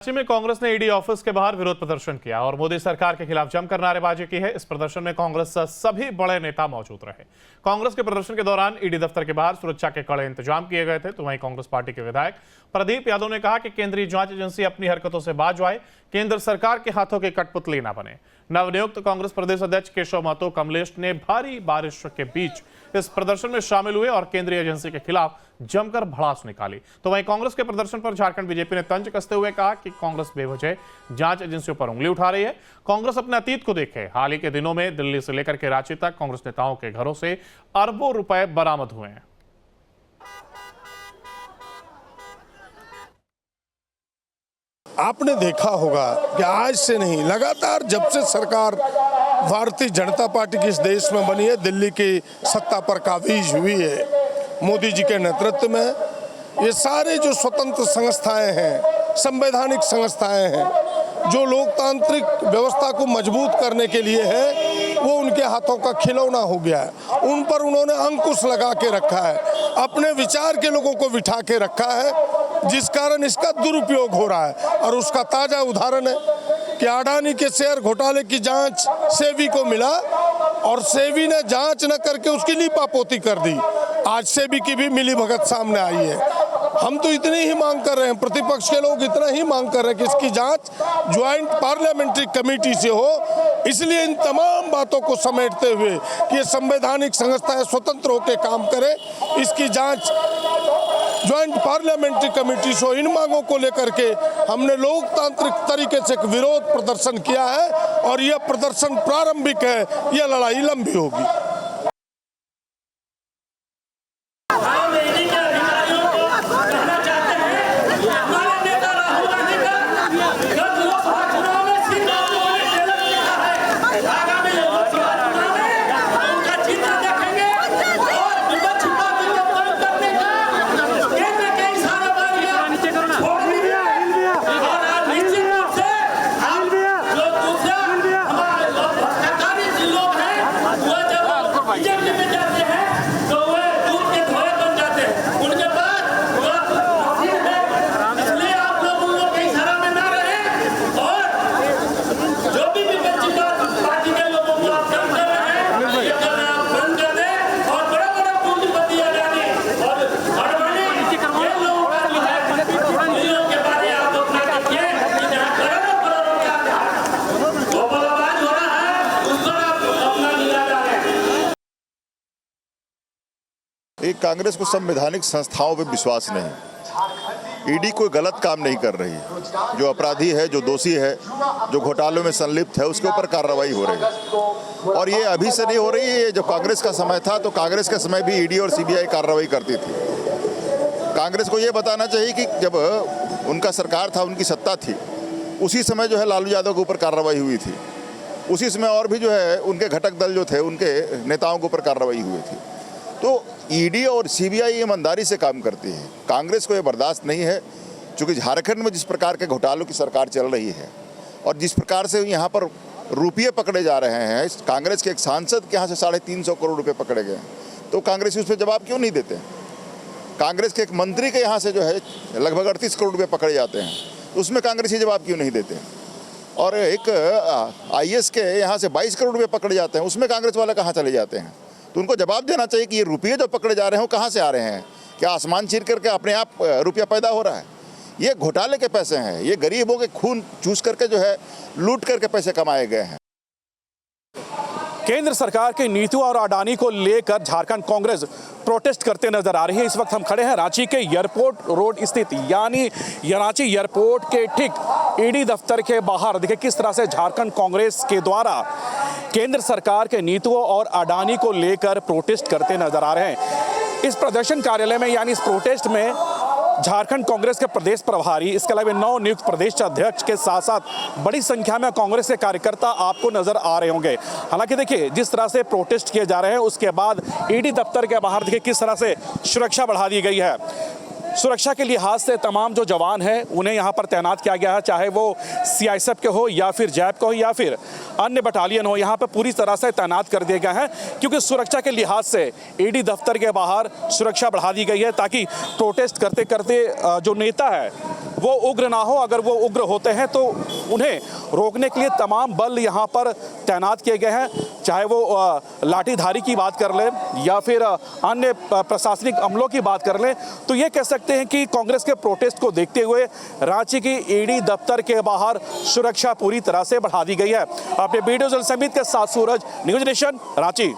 राज्य में कांग्रेस ने ईडी ऑफिस के बाहर विरोध प्रदर्शन किया और मोदी सरकार के खिलाफ जमकर नारेबाजी की है। इस प्रदर्शन में कांग्रेस सभी बड़े नेता मौजूद रहे। कांग्रेस के प्रदर्शन के दौरान ईडी दफ्तर के बाहर सुरक्षा के कड़े इंतजाम किए गए थे। तो वहीं कांग्रेस पार्टी के विधायक प्रदीप यादव ने कहा कि केंद्रीय जांच एजेंसी अपनी हरकतों से बाज आए, केंद्र सरकार के हाथों की कठपुतली न बने। नवनियुक्त कांग्रेस प्रदेश अध्यक्ष केशव महतो कमलेश ने भारी बारिश के बीच इस प्रदर्शन में शामिल हुए और केंद्रीय एजेंसी के खिलाफ जमकर भड़ास निकाली। तो वहीं कांग्रेस के प्रदर्शन पर झारखंड बीजेपी ने तंज कसते हुए कहा कि कांग्रेस बेवजह जांच एजेंसियों पर उंगली उठा रही है। कांग्रेस अपने अतीत को देखे। हाल ही के दिनों में दिल्ली से लेकर के रांची तक कांग्रेस नेताओं के घरों से अरबों रुपए बरामद हुए हैं। आपने देखा होगा कि आज से नहीं, लगातार जब से सरकार भारतीय जनता पार्टी की इस देश में बनी है, दिल्ली की सत्ता पर काबिज हुई है मोदी जी के नेतृत्व में, ये सारे जो स्वतंत्र संस्थाएं हैं, संवैधानिक संस्थाएं हैं, जो लोकतांत्रिक व्यवस्था को मजबूत करने के लिए है, वो उनके हाथों का खिलौना हो गया है। उन पर उन्होंने अंकुश लगा के रखा है, अपने विचार के लोगों को बिठा के रखा है, जिस कारण इसका दुरुपयोग हो रहा है। और उसका ताज़ा उदाहरण है कि अडानी के शेयर घोटाले की जांच सेबी को मिला और सेबी ने जांच न करके उसकी लीपापोती कर दी। आज सेबी की भी मिलीभगत सामने आई है। हम तो इतनी ही मांग कर रहे हैं, प्रतिपक्ष के लोग इतना ही मांग कर रहे हैं कि इसकी जांच ज्वाइंट पार्लियामेंट्री कमेटी से हो। इसलिए इन तमाम बातों को समेटते हुए कि ये संवैधानिक संस्थाएं स्वतंत्र होकर काम करे, इसकी जांच ज्वाइंट पार्लियामेंट्री कमेटी से, इन मांगों को लेकर के हमने लोकतांत्रिक तरीके से एक विरोध प्रदर्शन किया है और यह प्रदर्शन प्रारंभिक है, यह लड़ाई लंबी होगी। कांग्रेस को संवैधानिक संस्थाओं पे विश्वास नहीं। ईडी कोई गलत काम नहीं कर रही। जो अपराधी है, जो दोषी है, जो घोटालों में संलिप्त है, उसके ऊपर कार्रवाई हो रही है। और ये अभी से नहीं हो रही है। जब कांग्रेस का समय था तो कांग्रेस के समय भी ईडी और सीबीआई कार्रवाई करती थी। कांग्रेस को ये बताना चाहिए कि जब उनका सरकार था, उनकी सत्ता थी, उसी समय जो है लालू यादव के ऊपर कार्रवाई हुई थी। उसी समय और भी जो है उनके घटक दल जो थे, उनके नेताओं के ऊपर कार्रवाई हुई थी। तो ईडी और सीबीआई ईमानदारी से काम करती है। कांग्रेस को ये बर्दाश्त नहीं है, क्योंकि झारखंड में जिस प्रकार के घोटालों की सरकार चल रही है और जिस प्रकार से यहाँ पर रुपये पकड़े जा रहे हैं, कांग्रेस के एक सांसद के यहाँ से 350 करोड़ रुपए पकड़े गए, तो कांग्रेस उस पर जवाब क्यों नहीं देते? कांग्रेस के एक मंत्री के यहाँ से जो है लगभग 38 करोड़ रुपये पकड़े जाते हैं, तो उसमें कांग्रेसी जवाब क्यों नहीं देते? और एक IAS के यहाँ से 22 करोड़ रुपये पकड़े जाते हैं, उसमें कांग्रेस वाले कहाँ चले जाते हैं? तो उनको जवाब देना चाहिए कि ये रुपये जो पकड़े जा रहे हैं कहाँ से आ रहे हैं? क्या आसमान चीर करके अपने आप रुपया पैदा हो रहा है? ये घोटाले के पैसे हैं, ये गरीबों के खून चूस करके जो है लूट करके पैसे कमाए गए हैं। केंद्र सरकार की नीतियों और अडानी को लेकर झारखंड कांग्रेस प्रोटेस्ट करते नजर आ रही है। इस वक्त हम खड़े हैं रांची के एयरपोर्ट रोड स्थित यानी रांची एयरपोर्ट के ठीक ईडी दफ्तर के बाहर। देखिए किस तरह से झारखंड कांग्रेस के द्वारा केंद्र सरकार के नीतियों और अडानी को लेकर प्रोटेस्ट करते नजर आ रहे हैं। इस प्रदर्शन कार्यालय में यानी इस प्रोटेस्ट में झारखंड कांग्रेस के प्रदेश प्रभारी, इसके अलावा नव नियुक्त प्रदेश अध्यक्ष के साथ साथ बड़ी संख्या में कांग्रेस के कार्यकर्ता आपको नजर आ रहे होंगे। हालांकि देखिए जिस तरह से प्रोटेस्ट किए जा रहे हैं, उसके बाद ईडी दफ्तर के बाहर देखिए किस तरह से सुरक्षा बढ़ा दी गई है। सुरक्षा के लिहाज से तमाम जो जवान हैं उन्हें यहाँ पर तैनात किया गया है, चाहे वो सीआईएसएफ के हो या फिर जैप के हो या फिर अन्य बटालियन हो, यहाँ पर पूरी तरह से तैनात कर दिए गए हैं, क्योंकि सुरक्षा के लिहाज से ईडी दफ्तर के बाहर सुरक्षा बढ़ा दी गई है ताकि प्रोटेस्ट करते करते जो नेता है वो उग्र ना हो। अगर वो उग्र होते हैं तो उन्हें रोकने के लिए तमाम बल यहाँ पर तैनात किए गए हैं, चाहे वो लाठीधारी की बात कर लें या फिर अन्य प्रशासनिक अमलों की बात कर लें। तो ये कह सकते हैं कि कांग्रेस के प्रोटेस्ट को देखते हुए रांची की ईडी दफ्तर के बाहर सुरक्षा पूरी तरह से बढ़ा दी गई है। अपने वीडियो जर्नलिस्ट समीत के साथ सूरज, न्यूज़ नेशन, रांची।